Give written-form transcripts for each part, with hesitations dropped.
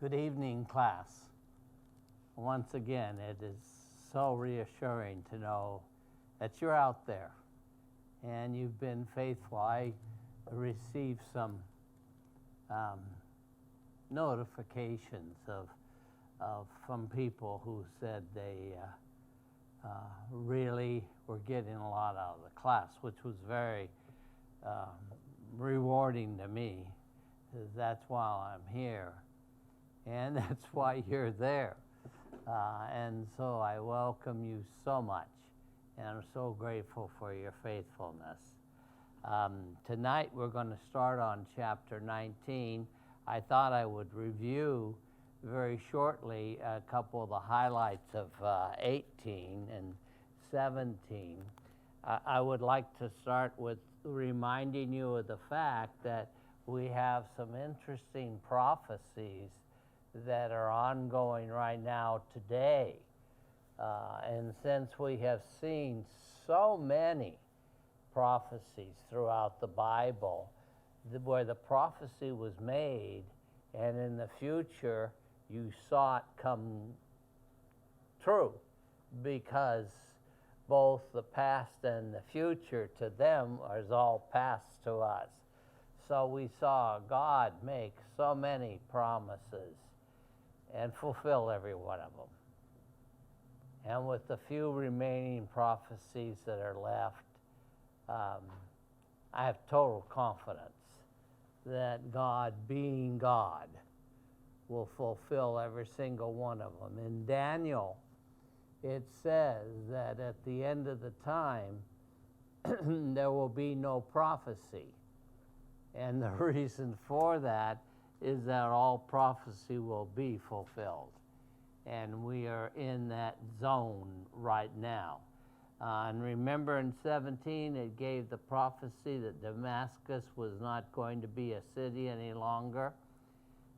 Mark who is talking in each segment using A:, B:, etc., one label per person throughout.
A: Good evening, class. Once again, it is so reassuring to know that you're out there and you've been faithful. I received some notifications from people who said they really were getting a lot out of the class, which was very rewarding to me. That's why I'm here, and that's why you're there. And so I welcome you so much, and I'm so grateful for your faithfulness. Tonight we're going to start on chapter 19. I thought I would review very shortly a couple of the highlights of 18 and 17. I would like to start with reminding you of the fact that we have some interesting prophecies that are ongoing right now today. And since we have seen so many prophecies throughout the Bible, where the prophecy was made, and in the future you saw it come true, because both the past and the future to them is all past to us. So we saw God make so many promises and fulfill every one of them. And with the few remaining prophecies that are left, I have total confidence that God, being God, will fulfill every single one of them. In Daniel, it says that at the end of the time, there will be no prophecy. And the reason for that is that all prophecy will be fulfilled. And we are in that zone right now. And remember in 17, it gave the prophecy that Damascus was not going to be a city any longer.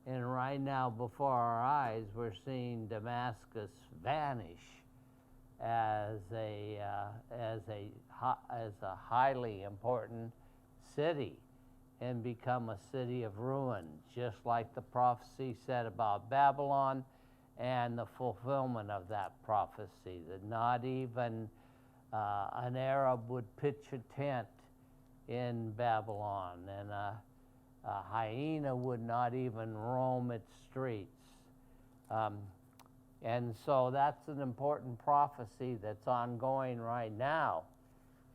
A: And right now, before our eyes, we're seeing Damascus vanish as a highly important city and become a city of ruin, just like the prophecy said about Babylon, and the fulfillment of that prophecy, that not even an Arab would pitch a tent in Babylon, and a hyena would not even roam its streets. And so that's an important prophecy that's ongoing right now,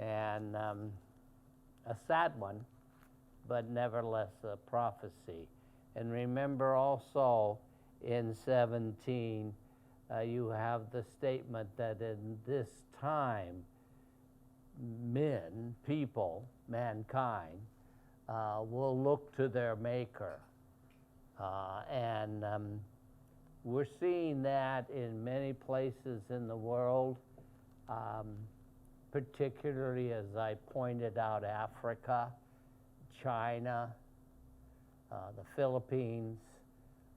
A: and a sad one, but nevertheless a prophecy. And remember also in 17, you have the statement that in this time, mankind, will look to their Maker. And we're seeing that in many places in the world, particularly, as I pointed out, Africa, China, the Philippines,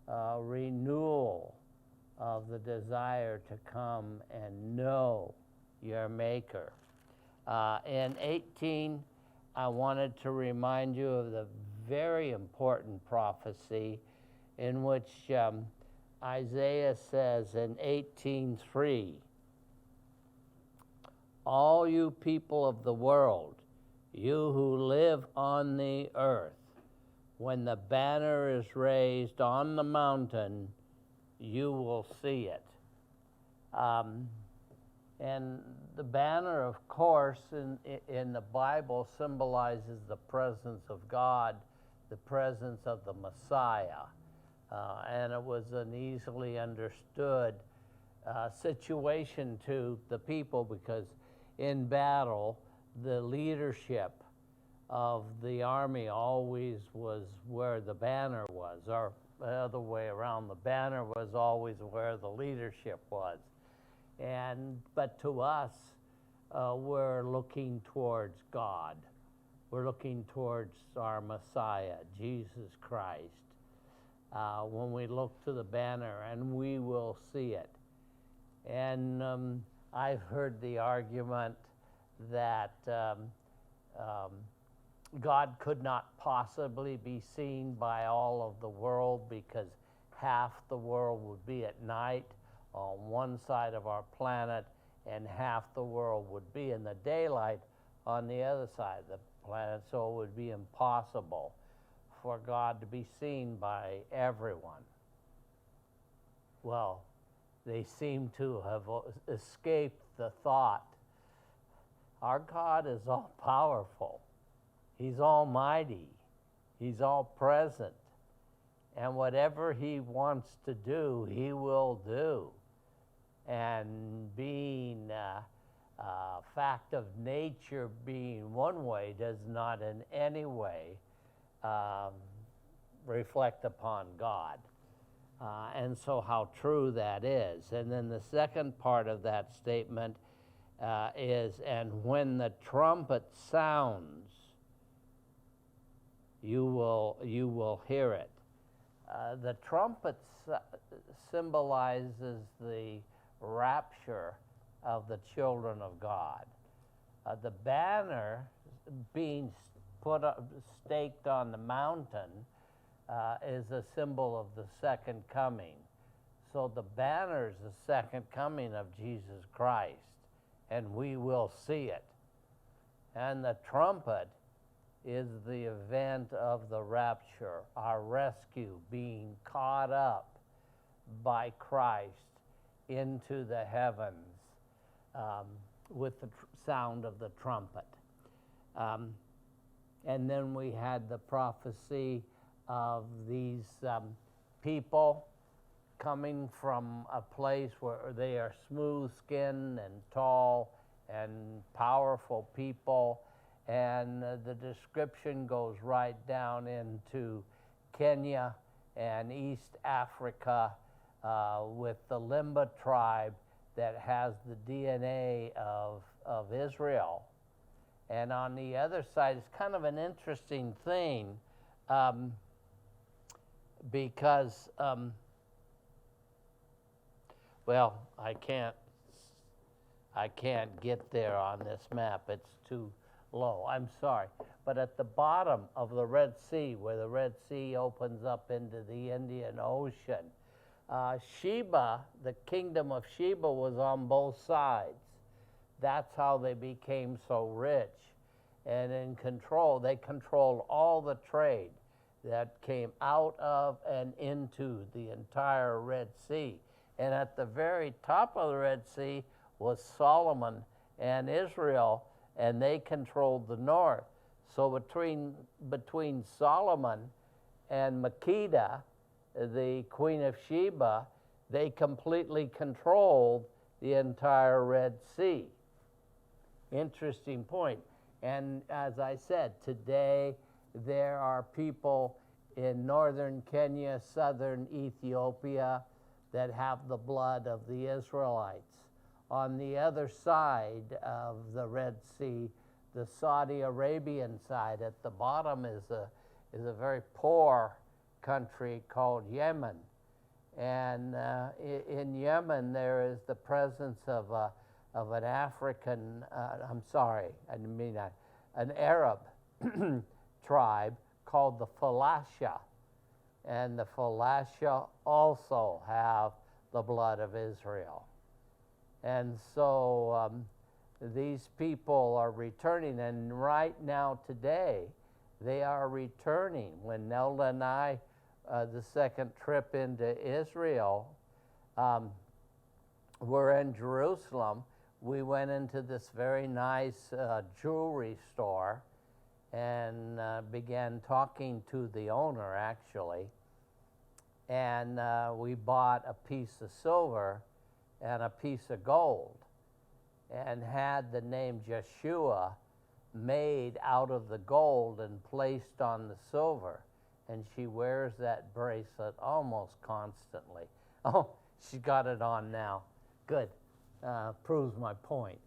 A: renewal of the desire to come and know your Maker. In 18, I wanted to remind you of the very important prophecy in which Isaiah says in 18:3, all you people of the world, you who live on the earth, when the banner is raised on the mountain, you will see it. And the banner, of course, in the Bible symbolizes the presence of God, the presence of the Messiah. And it was an easily understood situation to the people, because in battle, the leadership of the army always was where the banner was, or the other way around, the banner was always where the leadership was. But to us, we're looking towards God. We're looking towards our Messiah, Jesus Christ. When we look to the banner, and we will see it. And I've heard the argument that God could not possibly be seen by all of the world because half the world would be at night on one side of our planet, and half the world would be in the daylight on the other side of the planet, so it would be impossible for God to be seen by everyone. Well, they seem to have escaped the thought. Our God is all powerful. He's almighty. He's all present. And whatever he wants to do, he will do. And being a fact of nature being one way does not in any way reflect upon God. And so how true that is. And then the second part of that statement is, and when the trumpet sounds, you will hear it. The trumpet symbolizes the rapture of the children of God. The banner being staked on the mountain is a symbol of the second coming. So the banner is the second coming of Jesus Christ, and we will see it. And the trumpet is the event of the rapture, our rescue, being caught up by Christ into the heavens with the sound of the trumpet. And then we had the prophecy of these people coming from a place where they are smooth-skinned and tall and powerful people. And the description goes right down into Kenya and East Africa with the Limba tribe that has the DNA of Israel. And on the other side, it's kind of an interesting thing because, well, I can't get there on this map. It's too low. I'm sorry. But at the bottom of the Red Sea, where the Red Sea opens up into the Indian Ocean, Sheba, the kingdom of Sheba, was on both sides. That's how they became so rich and in control. They controlled all the trade that came out of and into the entire Red Sea. And at the very top of the Red Sea was Solomon and Israel, and they controlled the north. So between Solomon and Makeda, the queen of Sheba, they completely controlled the entire Red Sea. Interesting point. And as I said, today there are people in northern Kenya, southern Ethiopia, that have the blood of the Israelites. On the other side of the Red Sea, the Saudi Arabian side, at the bottom is a very poor country called Yemen. And in Yemen, there is the presence of an African, an Arab tribe called the Falasha. And the Falasha also have the blood of Israel. And so these people are returning, and right now today, they are returning. When Nelda and I, the second trip into Israel, were in Jerusalem, we went into this very nice jewelry store and began talking to the owner, actually. And we bought a piece of silver and a piece of gold and had the name Joshua made out of the gold and placed on the silver. And she wears that bracelet almost constantly. Oh, she got it on now. Good. Proves my point.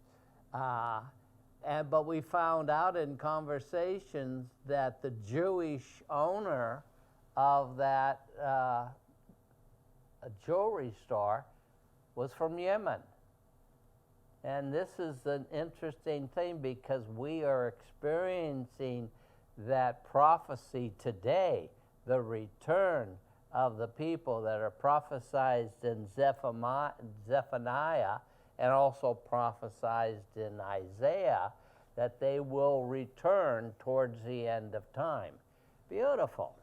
A: But we found out in conversations that the Jewish owner of that jewelry store was from Yemen. And this is an interesting thing because we are experiencing that prophecy today, the return of the people that are prophesied in Zephaniah and also prophesied in Isaiah, that they will return towards the end of time. Beautiful.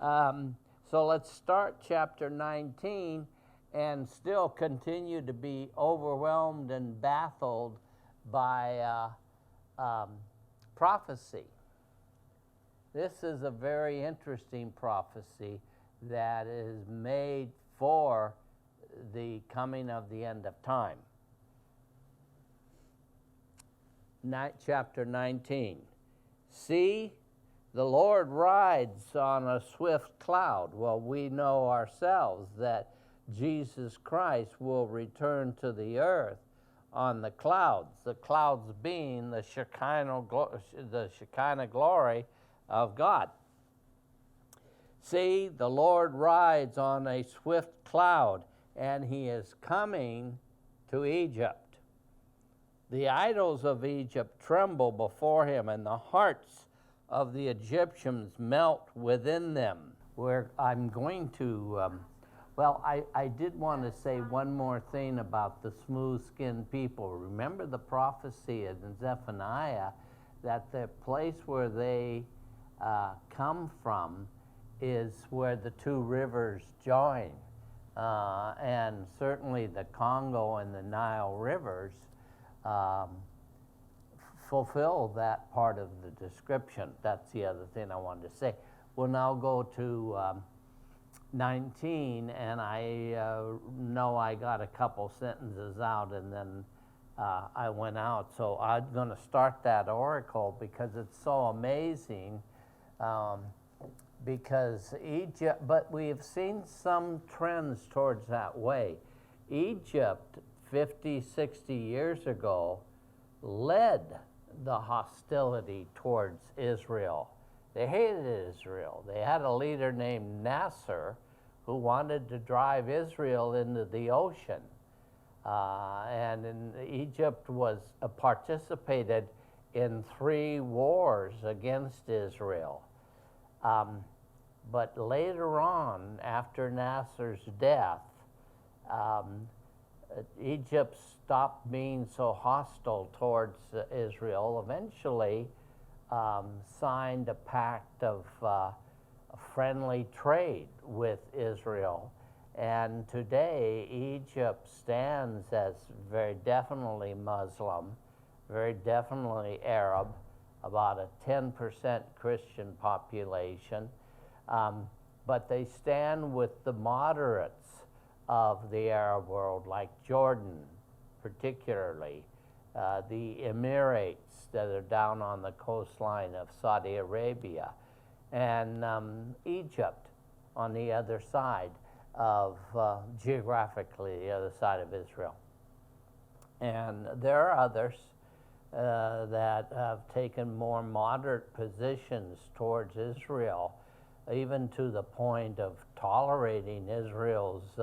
A: So let's start chapter 19 and still continue to be overwhelmed and baffled by prophecy. This is a very interesting prophecy that is made for the coming of the end of time. Chapter 19. See, the Lord rides on a swift cloud. Well, we know ourselves that Jesus Christ will return to the earth on the clouds being the Shekinah glory of God. See, the Lord rides on a swift cloud, and he is coming to Egypt. The idols of Egypt tremble before him, and the hearts of the Egyptians melt within them. Where I'm going to, I did want to say one more thing about the smooth-skinned people. Remember the prophecy in Zephaniah that the place where they come from is where the two rivers join. And certainly the Congo and the Nile rivers fulfill that part of the description. That's the other thing I wanted to say. We'll now go to 19, and I know I got a couple sentences out, and then I went out. So I'm going to start that oracle because it's so amazing. Because Egypt, but we have seen some trends towards that way. Egypt, 50, 60 years ago, led the hostility towards Israel. They hated Israel. They had a leader named Nasser who wanted to drive Israel into the ocean. And Egypt participated in 3 wars against Israel. But later on, after Nasser's death, Egypt stopped being so hostile towards Israel, eventually signed a pact of friendly trade with Israel. And today, Egypt stands as very definitely Muslim, very definitely Arab, about a 10% Christian population. But they stand with the moderates of the Arab world, like Jordan, particularly, the Emirates that are down on the coastline of Saudi Arabia, and Egypt on the other side of, geographically, the other side of Israel. And there are others that have taken more moderate positions towards Israel, even to the point of tolerating Israel's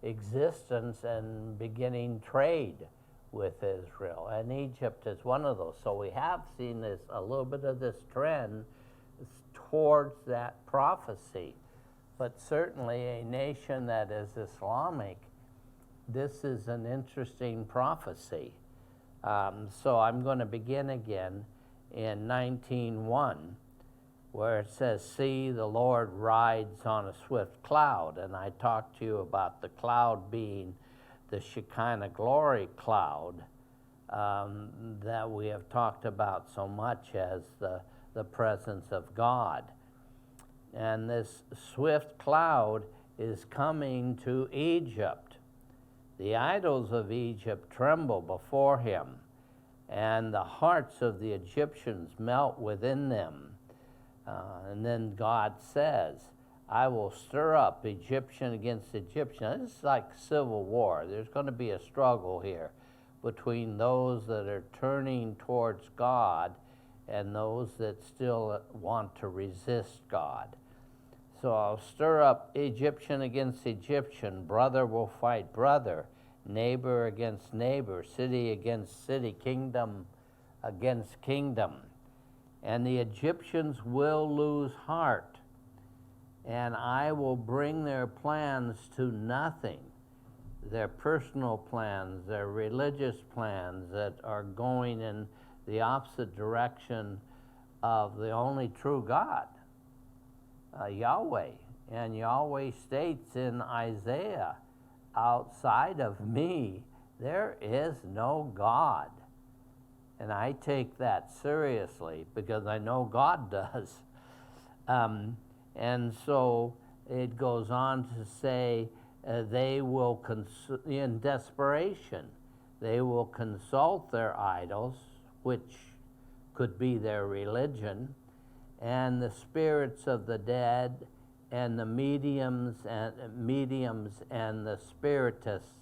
A: existence and beginning trade with Israel. And Egypt is one of those. So we have seen a little bit of this trend towards that prophecy. But certainly a nation that is Islamic, this is an interesting prophecy. So I'm going to begin again in 19:1, where it says, see, the Lord rides on a swift cloud. And I talked to you about the cloud being the Shekinah glory cloud that we have talked about so much as the presence of God. And this swift cloud is coming to Egypt. The idols of Egypt tremble before him, and the hearts of the Egyptians melt within them. And then God says, I will stir up Egyptian against Egyptian. This is like civil war. There's going to be a struggle here between those that are turning towards God and those that still want to resist God. So I'll stir up Egyptian against Egyptian. Brother will fight brother. Neighbor against neighbor. City against city. Kingdom against kingdom. And the Egyptians will lose heart, and I will bring their plans to nothing, their personal plans, their religious plans that are going in the opposite direction of the only true God, Yahweh. And Yahweh states in Isaiah, outside of me, there is no God. And I take that seriously because I know God does. And so it goes on to say, they will, in desperation, they will consult their idols, which could be their religion, and the spirits of the dead, and the mediums and the spiritists.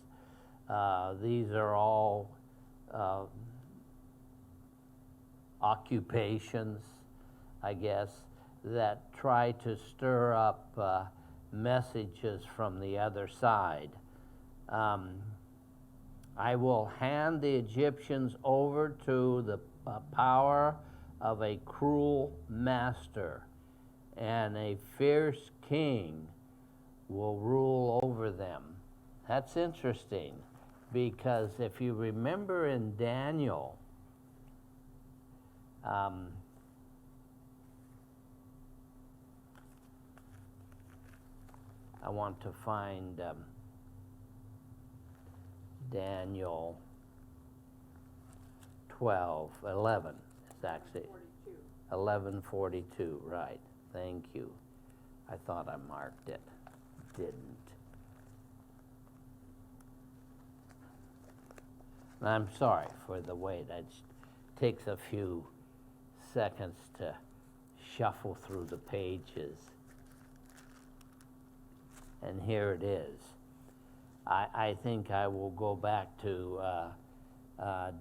A: These are all occupations, I guess, that try to stir up messages from the other side. I will hand the Egyptians over to the power of a cruel master, and a fierce king will rule over them. That's interesting, because if you remember in Daniel, I want to find Daniel 11. It's actually 11:42, right. Thank you. I thought I marked it. Didn't. I'm sorry for the wait. It takes a few seconds to shuffle through the pages. And here it is. I think I will go back to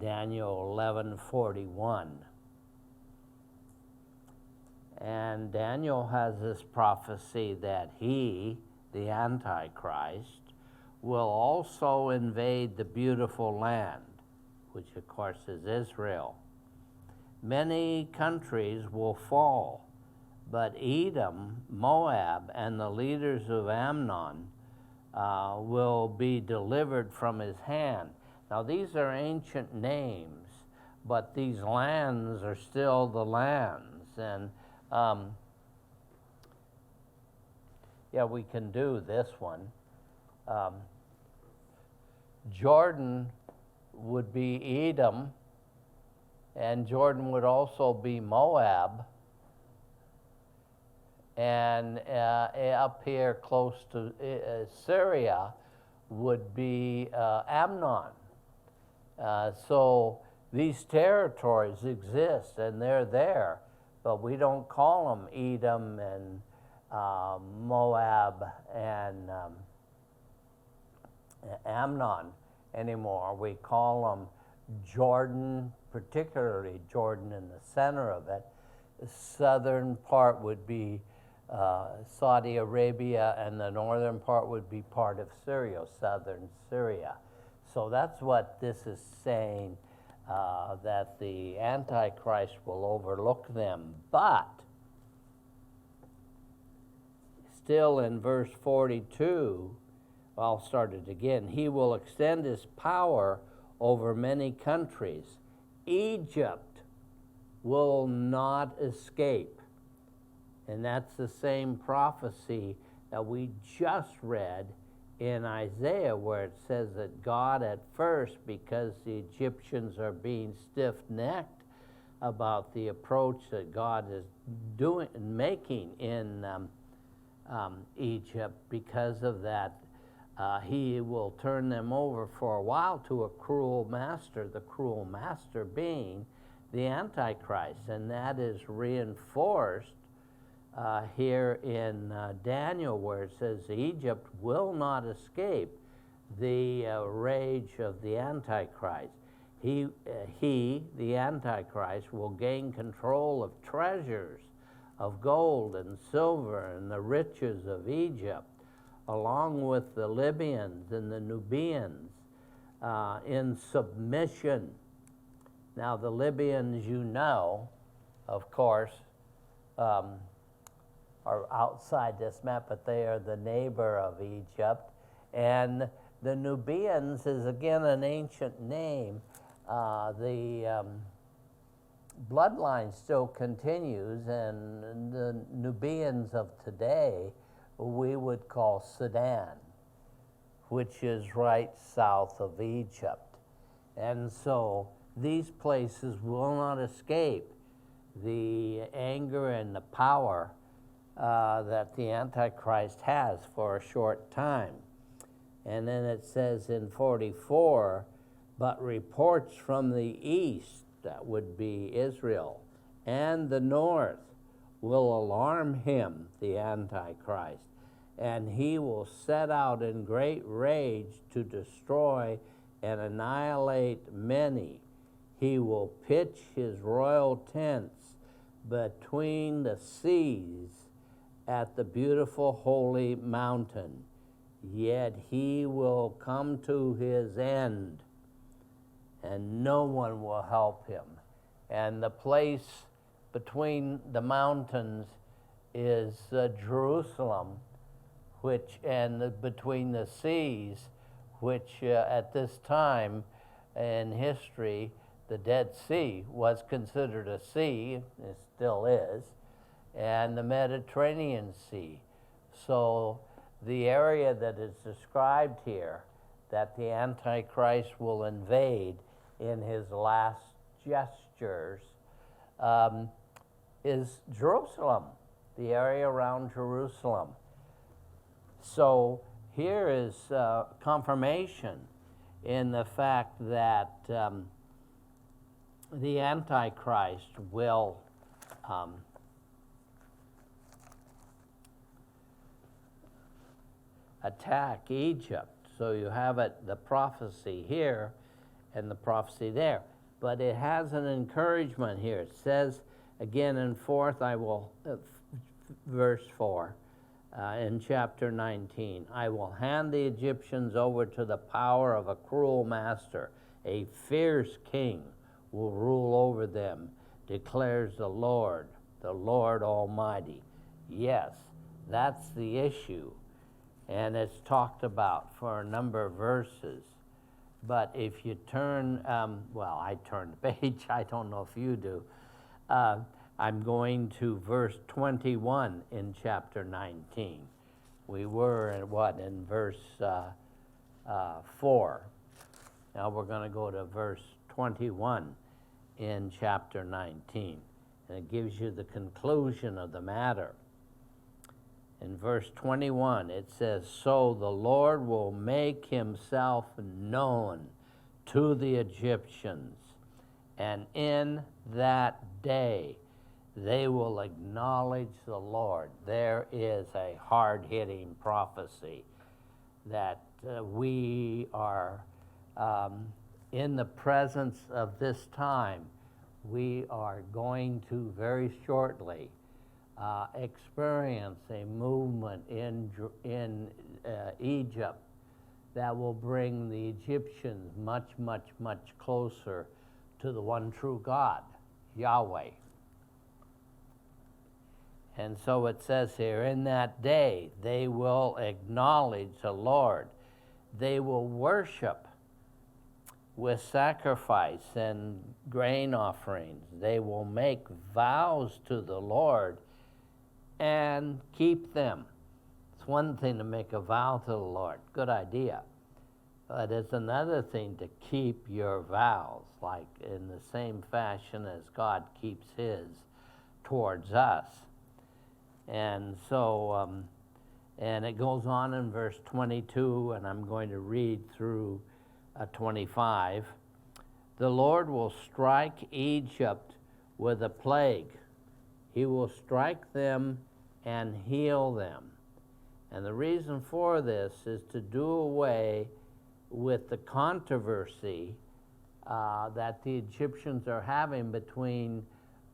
A: Daniel 11:41. And Daniel has this prophecy that he, the Antichrist, will also invade the beautiful land, which of course is Israel. Many countries will fall, but Edom, Moab, and the leaders of Ammon will be delivered from his hand. Now, these are ancient names, but these lands are still the lands. And yeah, we can do this one. Jordan would be Edom, and Jordan would also be Moab. And up here close to Syria would be Ammon. So these territories exist, and they're there, but we don't call them Edom and Moab and Ammon anymore. We call them Jordan, particularly Jordan in the center of it. The southern part would be Saudi Arabia, and the northern part would be part of Syria, southern Syria. So that's what this is saying, that the Antichrist will overlook them. But still in verse 42, I'll start it again. He will extend his power over many countries. Egypt will not escape. And that's the same prophecy that we just read in Isaiah, where it says that God at first, because the Egyptians are being stiff-necked about the approach that God is making in Egypt, because of that, he will turn them over for a while to a cruel master, the cruel master being the Antichrist. And that is reinforced here in Daniel, where it says Egypt will not escape the rage of the Antichrist. He, the Antichrist, will gain control of treasures of gold and silver and the riches of Egypt, along with the Libyans and the Nubians, in submission. Now, the Libyans, you know, of course, are outside this map, but they are the neighbor of Egypt. And the Nubians is again an ancient name. The bloodline still continues, and the Nubians of today we would call Sudan, which is right south of Egypt. And so these places will not escape the anger and the power that the Antichrist has for a short time. And then it says in 44, but reports from the east, that would be Israel, and the north will alarm him, the Antichrist, and he will set out in great rage to destroy and annihilate many. He will pitch his royal tents between the seas at the beautiful holy mountain. Yet he will come to his end, and no one will help him. And the place between the mountains is Jerusalem, between the seas, which at this time in history, the Dead Sea was considered a sea, it still is, and the Mediterranean Sea. So the area that is described here that the Antichrist will invade in his last gestures is Jerusalem, the area around Jerusalem. So here is confirmation in the fact that the Antichrist will attack Egypt. So you have the prophecy here and the prophecy there. But it has an encouragement here. It says again in verse 4, in chapter 19, I will hand the Egyptians over to the power of a cruel master. A fierce king will rule over them, declares the Lord Almighty. Yes, that's the issue. And it's talked about for a number of verses. But if you turn, I turned the page, I don't know if you do. I'm going to verse 21 in chapter 19. We were in verse 4. Now we're going to go to verse 21 in chapter 19. And it gives you the conclusion of the matter. In verse 21, it says, so the Lord will make himself known to the Egyptians, and in that day they will acknowledge the Lord. There is a hard-hitting prophecy that we are in the presence of this time. We are going to very shortly experience a movement in Egypt that will bring the Egyptians much, much, much closer to the one true God, Yahweh. And so it says here, in that day they will acknowledge the Lord. They will worship with sacrifice and grain offerings. They will make vows to the Lord and keep them. It's one thing to make a vow to the Lord, good idea. But it's another thing to keep your vows, like in the same fashion as God keeps his towards us. And so, and it goes on in verse 22, and I'm going to read through 25. The Lord will strike Egypt with a plague. He will strike them and heal them. And the reason for this is to do away with the controversy that the Egyptians are having between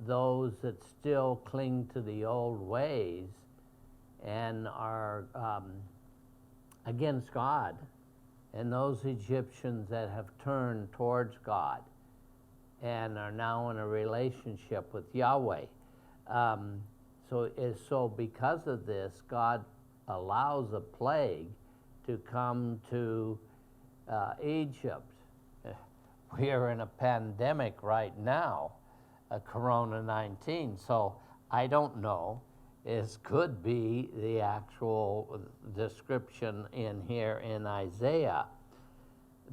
A: those that still cling to the old ways and are against God, and those Egyptians that have turned towards God and are now in a relationship with Yahweh. So because of this, God allows a plague to come to Egypt. We are in a pandemic right now, Corona-19, so I don't know. It could be the actual description in here in Isaiah,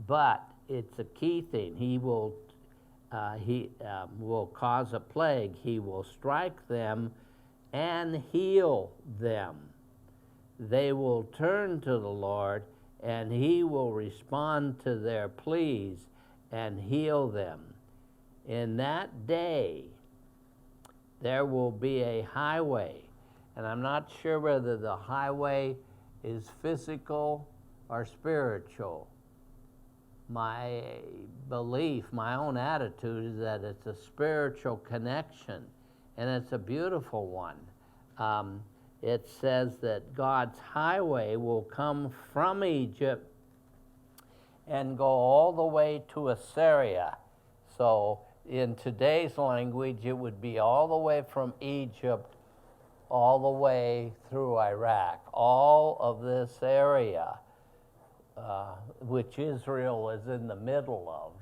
A: but it's a key thing. He will cause a plague. He will strike them and heal them. They will turn to the Lord, and he will respond to their pleas and heal them. In that day, there will be a highway, and I'm not sure whether the highway is physical or spiritual. My belief, my own attitude, is that it's a spiritual connection, and it's a beautiful one. It says that God's highway will come from Egypt and go all the way to Assyria. So in today's language, it would be all the way from Egypt all the way through Iraq. All of this area, which Israel is in the middle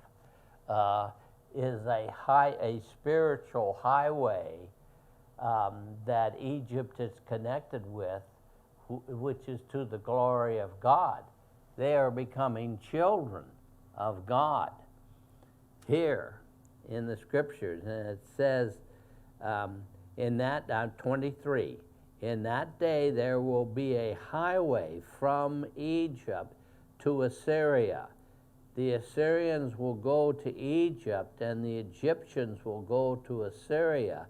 A: of, is a spiritual highway that Egypt is connected with, which is to the glory of God. They are becoming children of God here in the scriptures. And it says in that, 23, in that day there will be a highway from Egypt to Assyria. The Assyrians will go to Egypt, and the Egyptians will go to Assyria.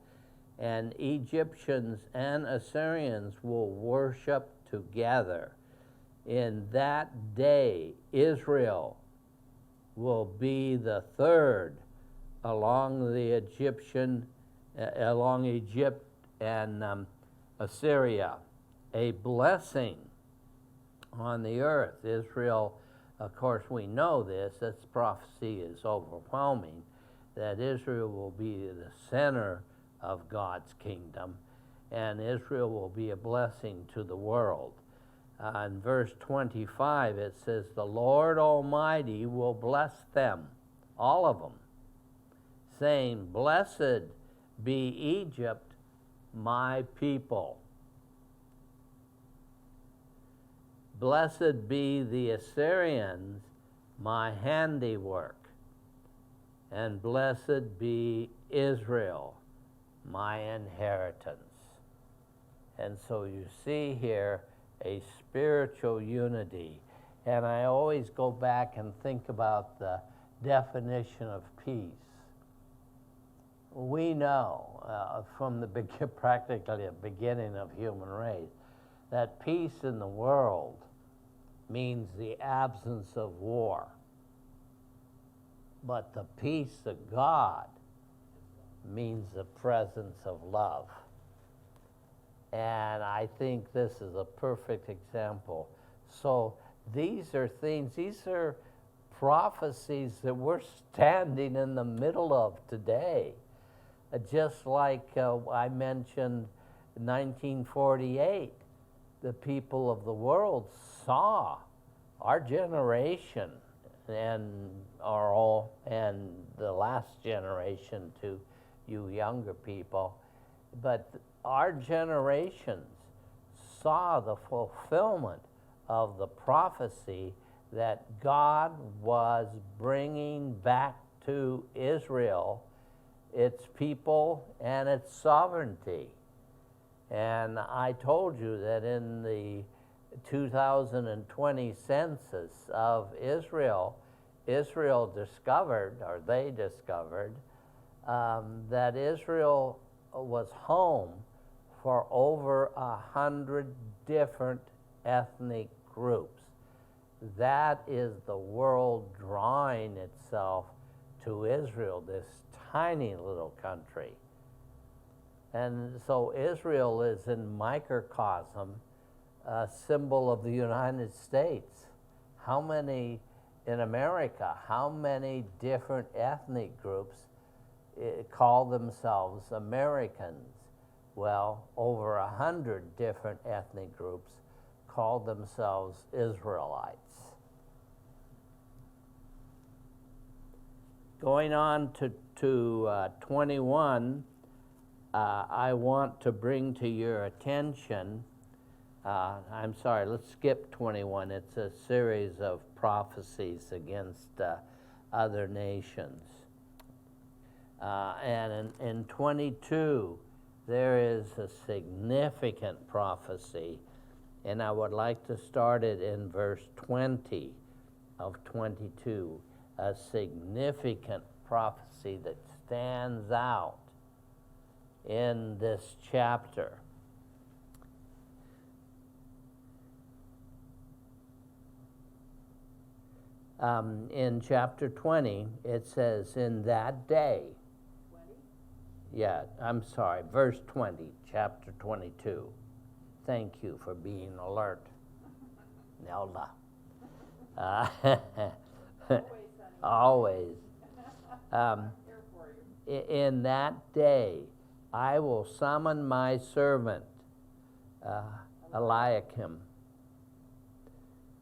A: And Egyptians and Assyrians will worship together. In that day, Israel will be the third along Egypt and Assyria, a blessing on the earth. Israel, of course, we know this. This prophecy is overwhelming, that Israel will be the center of God's kingdom, and Israel will be a blessing to the world. In verse 25, it says, the Lord Almighty will bless them, all of them, saying, blessed be Egypt, my people. Blessed be the Assyrians, my handiwork. And blessed be Israel, my inheritance. And so you see here a spiritual unity. And I always go back and think about the definition of peace. We know from the practically the beginning of human race that peace in the world means the absence of war. But the peace of God means the presence of love. And I think this is a perfect example. So these are things, these are prophecies that we're standing in the middle of today. Just like I mentioned 1948, the people of the world saw our generation and the last generation to you younger people, but our generations saw the fulfillment of the prophecy that God was bringing back to Israel its people and its sovereignty. And I told you that in the 2020 census of Israel, Israel discovered that Israel was home for over 100 different ethnic groups. That is the world drawing itself to Israel, this tiny little country. And so Israel is in microcosm, a symbol of the United States. How many in America, how many different ethnic groups call themselves Americans? well, over 100 different ethnic groups called themselves Israelites. Going on to 21, I want to bring to your attention, I'm sorry, let's skip 21. It's a series of prophecies against other nations. And in 22, there is a significant prophecy, and I would like to start it in verse 20 of 22, a significant prophecy that stands out in this chapter. In chapter 20, it says, in that day,
B: 20?
A: yeah, I'm sorry, verse 20, chapter 22. Thank you for being alert, Nelda. Always.
B: Here for you.
A: In that day, I will summon my servant, Eliakim,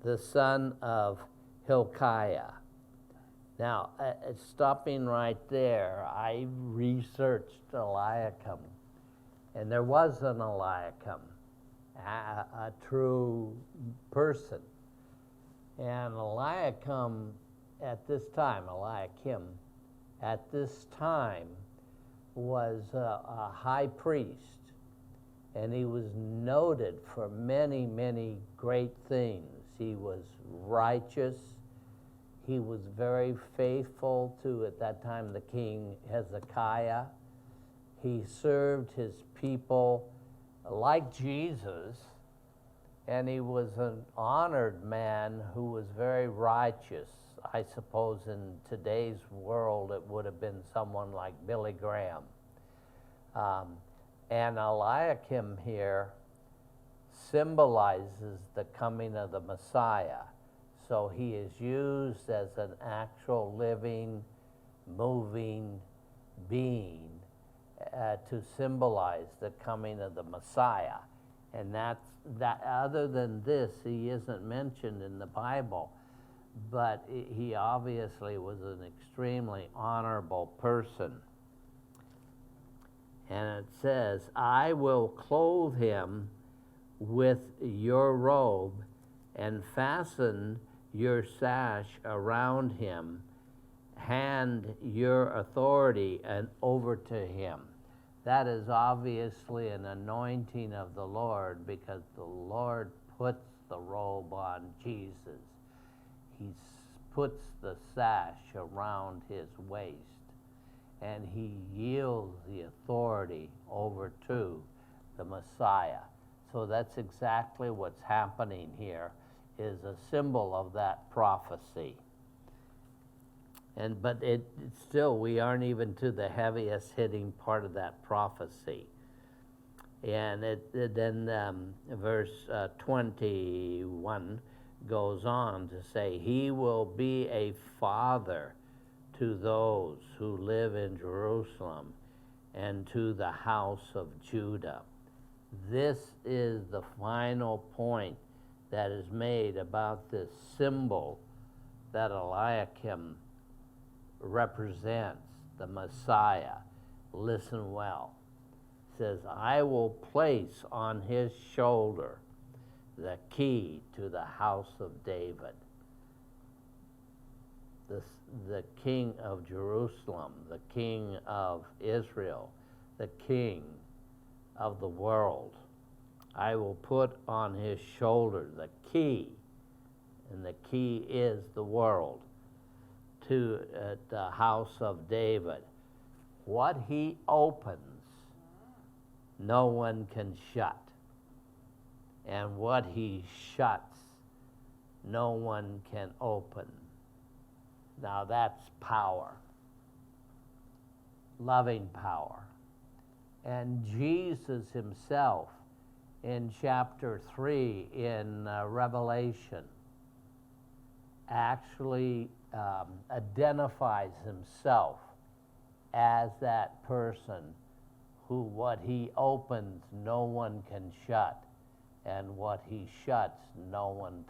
A: the son of Hilkiah. Now, stopping right there, I researched Eliakim, and there was an Eliakim, a true person. And Eliakim at this time was a high priest, and he was noted for many, many great things. He was righteous. He was very faithful to, at that time, the king Hezekiah. He served his people like Jesus, and he was an honored man who was very righteous. I suppose in today's world it would have been someone like Billy Graham. And Eliakim here symbolizes the coming of the Messiah. So he is used as an actual living, moving being to symbolize the coming of the Messiah. And that other than this, he isn't mentioned in the Bible, but he obviously was an extremely honorable person. And it says, I will clothe him with your robe and fasten your sash around him, hand your authority and over to him. That is obviously an anointing of the Lord, because the Lord puts the robe on Jesus. He puts the sash around his waist, and he yields the authority over to the Messiah. So that's exactly what's happening here, is a symbol of that prophecy. But it still, we aren't even to the heaviest hitting part of that prophecy. And then verse 21 goes on to say, he will be a father to those who live in Jerusalem and to the house of Judah. This is the final point that is made about this symbol that Eliakim represents, the Messiah. Listen well. It says, I will place on his shoulder the key to the house of David. The king of Jerusalem, the king of Israel, the king of the world. I will put on his shoulder the key, and the key is the world, to the house of David. What he opens, no one can shut. And what he shuts, no one can open. Now that's power, loving power. And Jesus himself, in chapter 3 in Revelation, actually identifies himself as that person who what he opens no one can shut, and what he shuts no one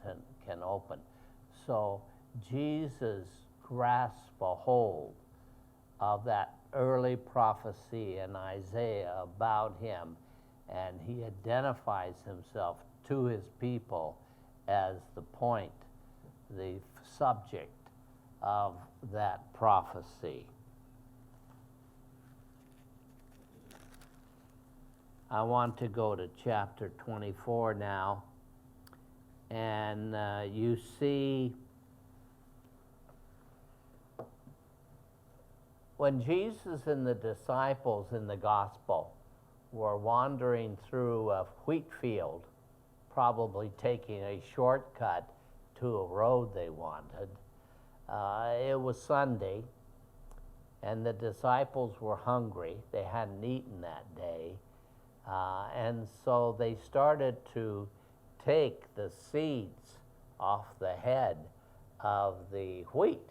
A: can open. So Jesus grasped a hold of that early prophecy in Isaiah about him, and he identifies himself to his people as the point, the subject of that prophecy. I want to go to chapter 24 now, and you see when Jesus and the disciples in the gospel were wandering through a wheat field, probably taking a shortcut to a road they wanted. It was Sunday, and the disciples were hungry. They hadn't eaten that day. And so they started to take the seeds off the head of the wheat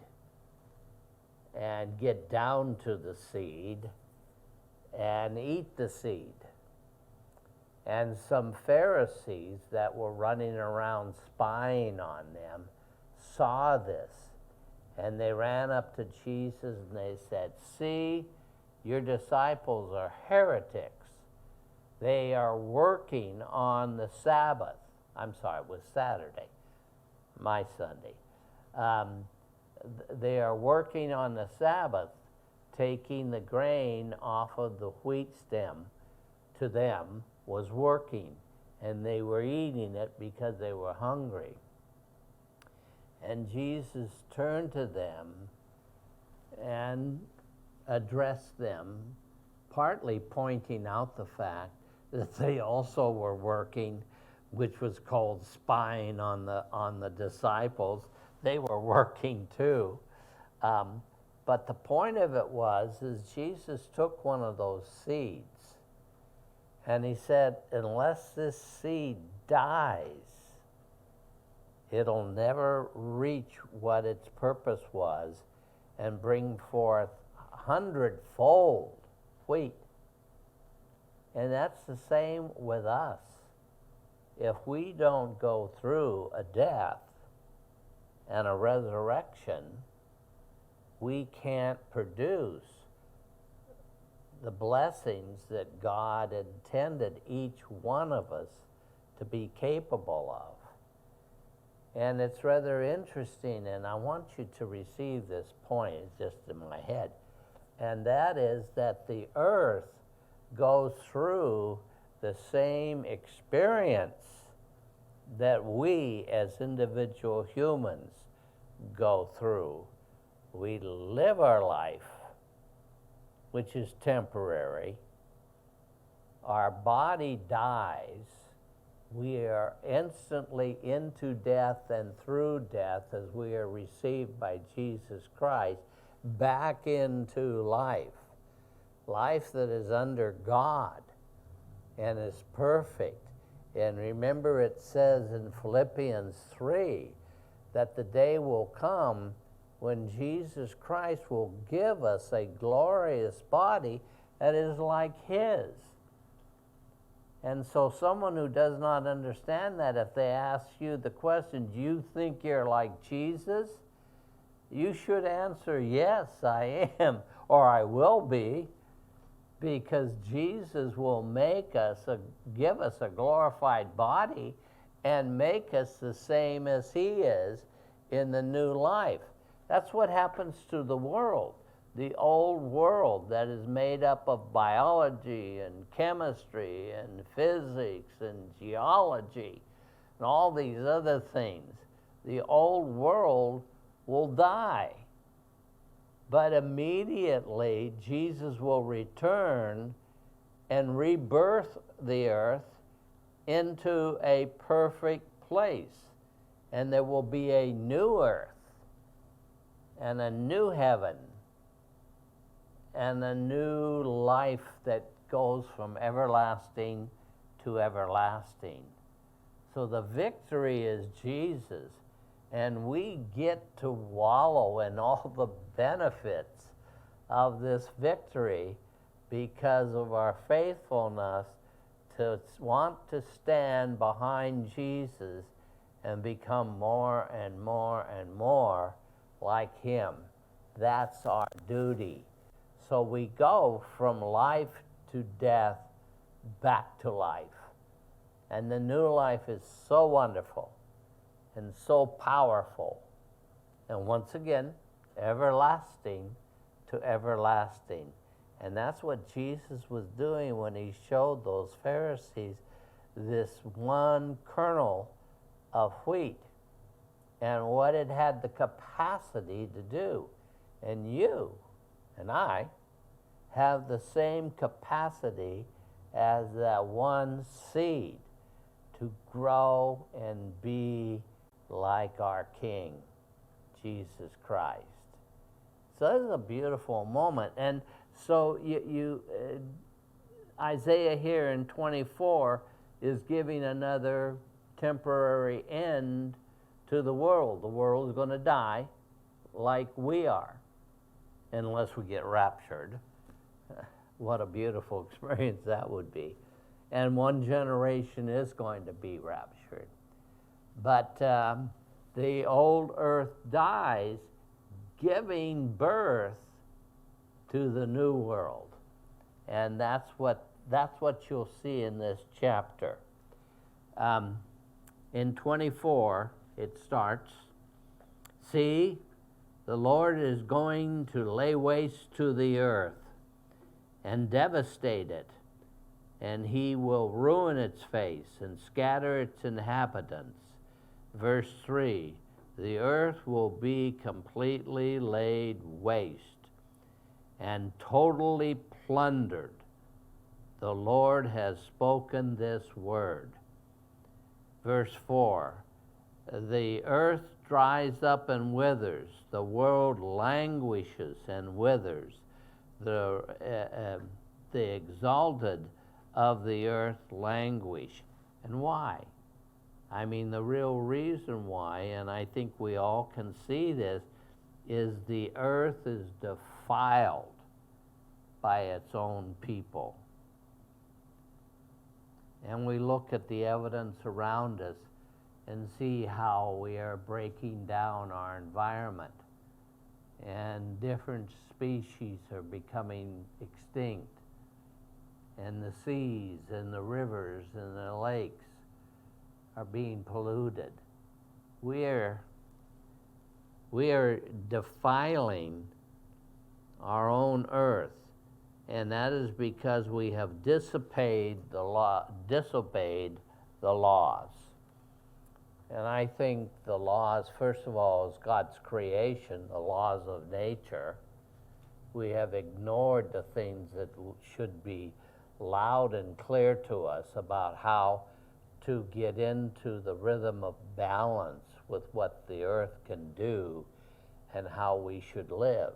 A: and get down to the seed and eat the seed. And some Pharisees that were running around spying on them saw this, and they ran up to Jesus and they said, "See, your disciples are heretics. They are working on the Sabbath." I'm sorry, it was Saturday, my Sunday. They are working on the Sabbath, taking the grain off of the wheat stem. To them was working, and they were eating it because they were hungry. And Jesus turned to them and addressed them, partly pointing out the fact that they also were working, which was called spying on the disciples. They were working too. But the point of it is Jesus took one of those seeds and he said, unless this seed dies, it'll never reach what its purpose was and bring forth 100-fold wheat. And that's the same with us. If we don't go through a death and a resurrection, we can't produce the blessings that God intended each one of us to be capable of. And it's rather interesting, and I want you to receive this point, it's just in my head, and that is that the earth goes through the same experience that we as individual humans go through. We live our life, which is temporary. Our body dies. We are instantly into death and through death as we are received by Jesus Christ back into life. Life that is under God and is perfect. And remember, it says in Philippians 3 that the day will come when Jesus Christ will give us a glorious body that is like His. And so someone who does not understand that, if they ask you the question, do you think you're like Jesus? You should answer, yes, I am, or I will be, because Jesus will give us a glorified body and make us the same as He is in the new life. That's what happens to the world. The old world that is made up of biology and chemistry and physics and geology and all these other things. The old world will die. But immediately, Jesus will return and rebirth the earth into a perfect place. And there will be a new earth and a new heaven and a new life that goes from everlasting to everlasting. So the victory is Jesus. And we get to wallow in all the benefits of this victory because of our faithfulness to want to stand behind Jesus and become more and more and more like him. That's our duty. So we go from life to death back to life. And the new life is so wonderful and so powerful. And once again, everlasting to everlasting. And that's what Jesus was doing when he showed those Pharisees this one kernel of wheat and what it had the capacity to do. And you and I have the same capacity as that one seed to grow and be like our King, Jesus Christ. So this is a beautiful moment. And so Isaiah here in 24 is giving another temporary end to the world. The world is going to die like we are, unless we get raptured. What a beautiful experience that would be. And one generation is going to be raptured. But the old earth dies, giving birth to the new world. And that's what you'll see in this chapter. In 24, it starts, "See, the Lord is going to lay waste to the earth and devastate it, and he will ruin its face and scatter its inhabitants." Verse 3, "The earth will be completely laid waste and totally plundered. The Lord has spoken this word." Verse 4, "The earth dries up and withers, the world languishes and withers. The exalted of the earth languish." And why? I mean, the real reason why, and I think we all can see this, is the earth is defiled by its own people. And we look at the evidence around us and see how we are breaking down our environment, and different species are becoming extinct, and the seas and the rivers and the lakes are being polluted. We are defiling our own earth, and that is because we have disobeyed the laws. And I think the laws, first of all, is God's creation, the laws of nature. We have ignored the things that should be loud and clear to us about how to get into the rhythm of balance with what the earth can do and how we should live.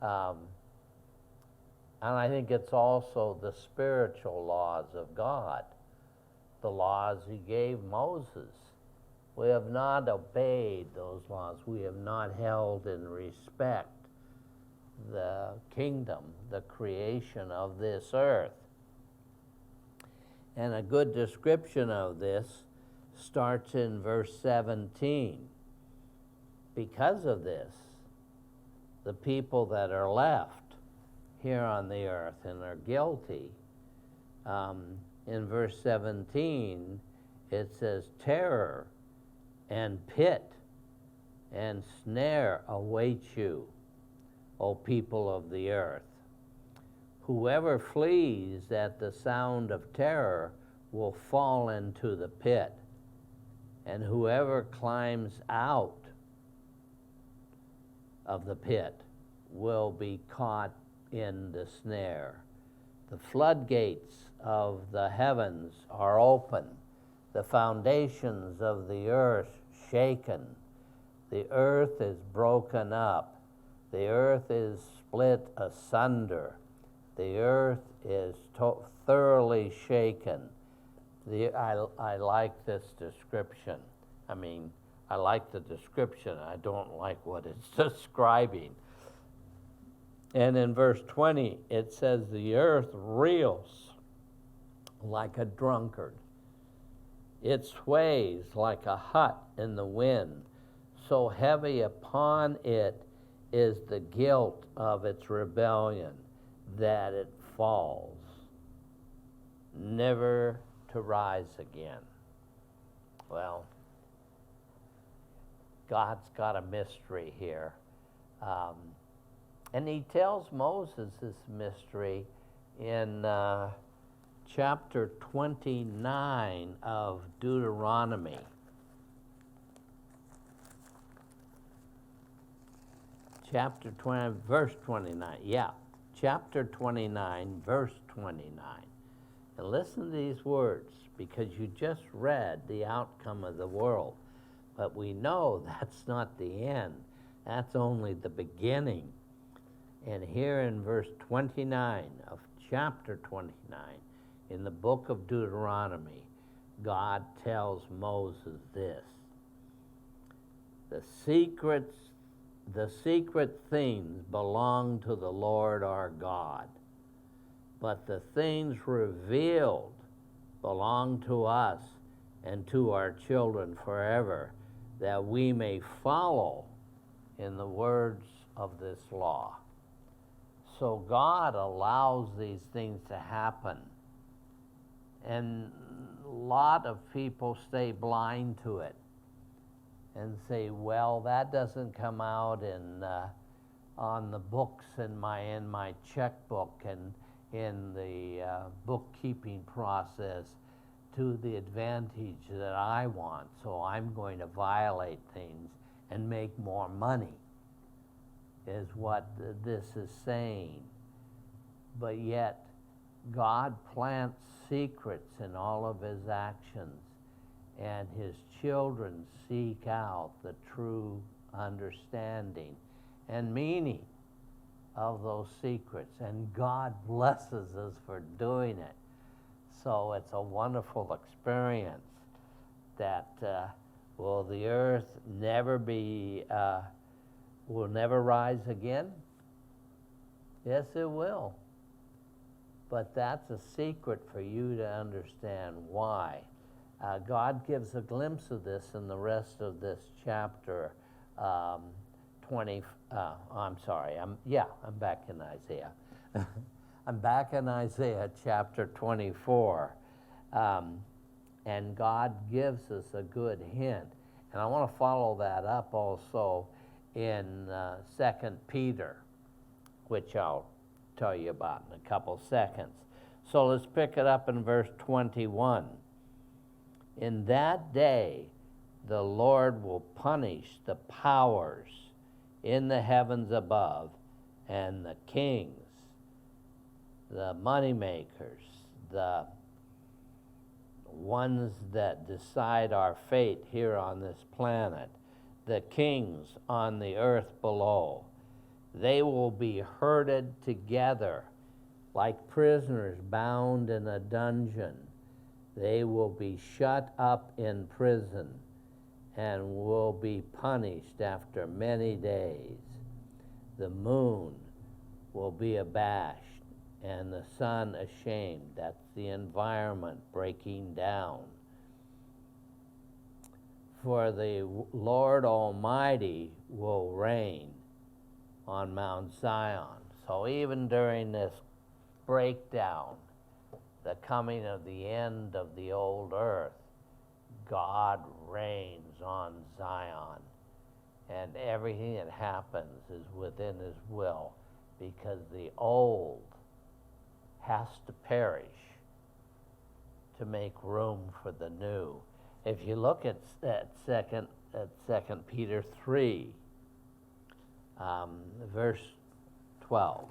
A: And I think it's also the spiritual laws of God, the laws he gave Moses. We have not obeyed those laws. We have not held in respect the kingdom, the creation of this earth. And a good description of this starts in verse 17. Because of this, the people that are left here on the earth and are guilty, in verse 17, it says, "Terror and pit and snare await you, O people of the earth. Whoever flees at the sound of terror will fall into the pit, and whoever climbs out of the pit will be caught in the snare. The floodgates of the heavens are open, the foundations of the earth shaken. The earth is broken up. The earth is split asunder. The earth is thoroughly shaken." I like this description. I mean, I like the description. I don't like what it's describing. And in verse 20, it says, the earth reels like a drunkard. It sways like a hut in the wind. So heavy upon it is the guilt of its rebellion that it falls, never to rise again. Well, God's got a mystery here. And he tells Moses this mystery in chapter 29 of Deuteronomy. Chapter 20, verse 29. Yeah, chapter 29, verse 29. And listen to these words, because you just read the outcome of the world. But we know that's not the end. That's only the beginning. And here in verse 29 of chapter 29, in the book of Deuteronomy, God tells Moses this: the secret things belong to the Lord our God, but the things revealed belong to us and to our children forever, that we may follow in the words of this law. So God allows these things to happen. And a lot of people stay blind to it and say, well, that doesn't come out on the books in my checkbook and in the bookkeeping process to the advantage that I want, so I'm going to violate things and make more money, is what this is saying. But yet, God plants secrets in all of his actions, and his children seek out the true understanding and meaning of those secrets, and God blesses us for doing it. So it's a wonderful experience that will the earth never be, will never rise again? Yes, it will. But that's a secret for you to understand why. God gives a glimpse of this in the rest of this chapter 20. I'm back in Isaiah. I'm back in Isaiah chapter 24. And God gives us a good hint. And I want to follow that up also in 2 Peter, which I'll tell you about in a couple seconds. So let's pick it up in verse 21. In that day, the Lord will punish the powers in the heavens above and the kings, the moneymakers, the ones that decide our fate here on this planet, the kings on the earth below. They will be herded together like prisoners bound in a dungeon. They will be shut up in prison and will be punished after many days. The moon will be abashed and the sun ashamed. That's the environment breaking down. For the Lord Almighty will reign on Mount Zion. So even during this breakdown, the coming of the end of the old earth, God reigns on Zion. And everything that happens is within his will, because the old has to perish to make room for the new. If you look at second Peter 3, verse 12.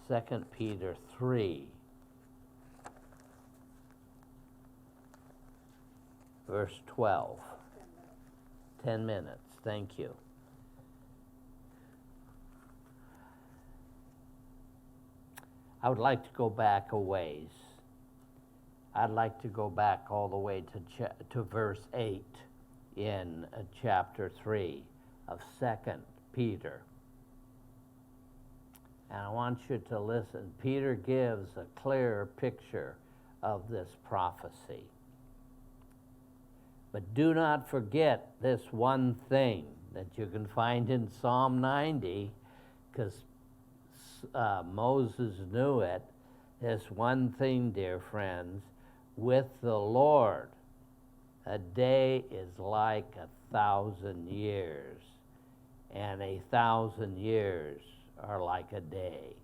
A: 2 Peter 3, verse 12. 10 minutes. Thank you. I would like to go back a ways. I'd like to go back all the way to verse 8 in chapter 3 of 2 Peter. And I want you to listen. Peter gives a clear picture of this prophecy. But do not forget this one thing that you can find in Psalm 90, because Moses knew it. This one thing, dear friends, with the Lord, a day is like 1,000 years, and 1,000 years are like a day.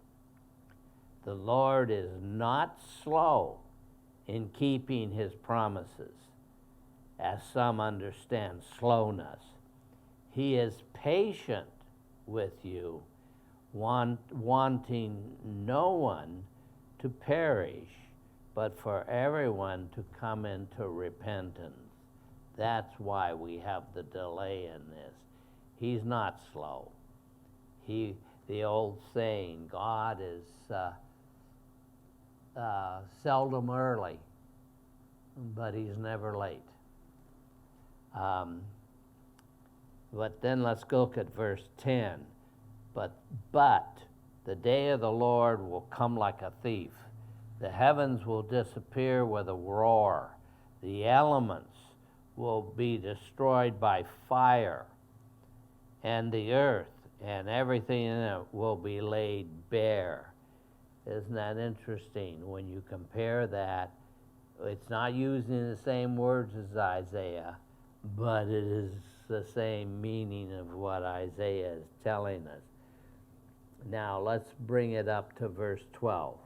A: The Lord is not slow in keeping his promises, as some understand slowness. He is patient with you, wanting no one to perish, but for everyone to come into repentance. That's why we have the delay in this. He's not slow. The old saying, God is seldom early, but he's never late. But then let's look at verse 10. But the day of the Lord will come like a thief. The heavens will disappear with a roar. The elements will be destroyed by fire, and the earth and everything in it will be laid bare. Isn't that interesting? When you compare that, it's not using the same words as Isaiah, but it is the same meaning of what Isaiah is telling us. Now let's bring it up to verse 12.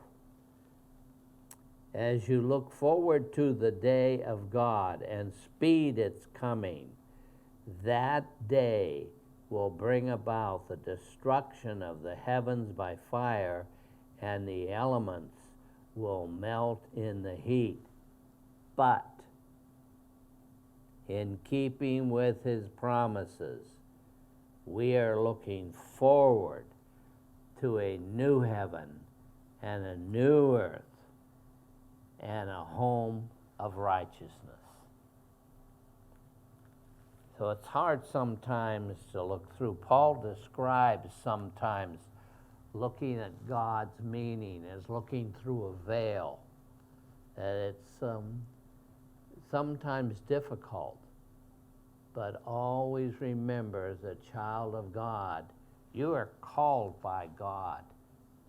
A: As you look forward to the day of God and speed its coming, that day will bring about the destruction of the heavens by fire, and the elements will melt in the heat. But in keeping with his promises, we are looking forward to a new heaven and a new earth and a home of righteousness. So it's hard sometimes to look through. Paul describes sometimes looking at God's meaning as looking through a veil. That it's sometimes difficult, but always remember, as a child of God, you are called by God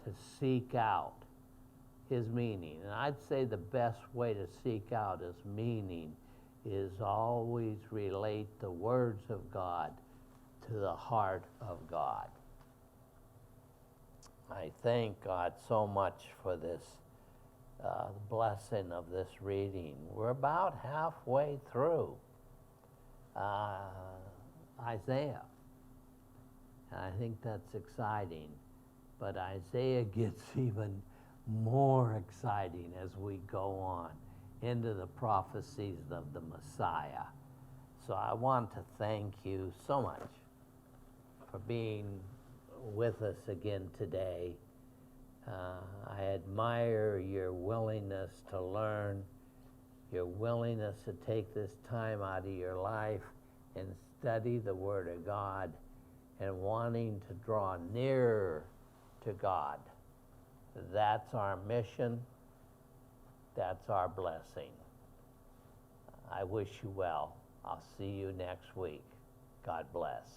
A: to seek out his meaning. And I'd say the best way to seek out his meaning is always relate the words of God to the heart of God. I thank God so much for this blessing of this reading. We're about halfway through Isaiah. And I think that's exciting. But Isaiah gets even more exciting as we go on into the prophecies of the Messiah. So I want to thank you so much for being with us again today. I admire your willingness to learn, your willingness to take this time out of your life and study the Word of God, and wanting to draw nearer to God. That's our mission. That's our blessing. I wish you well. I'll see you next week. God bless.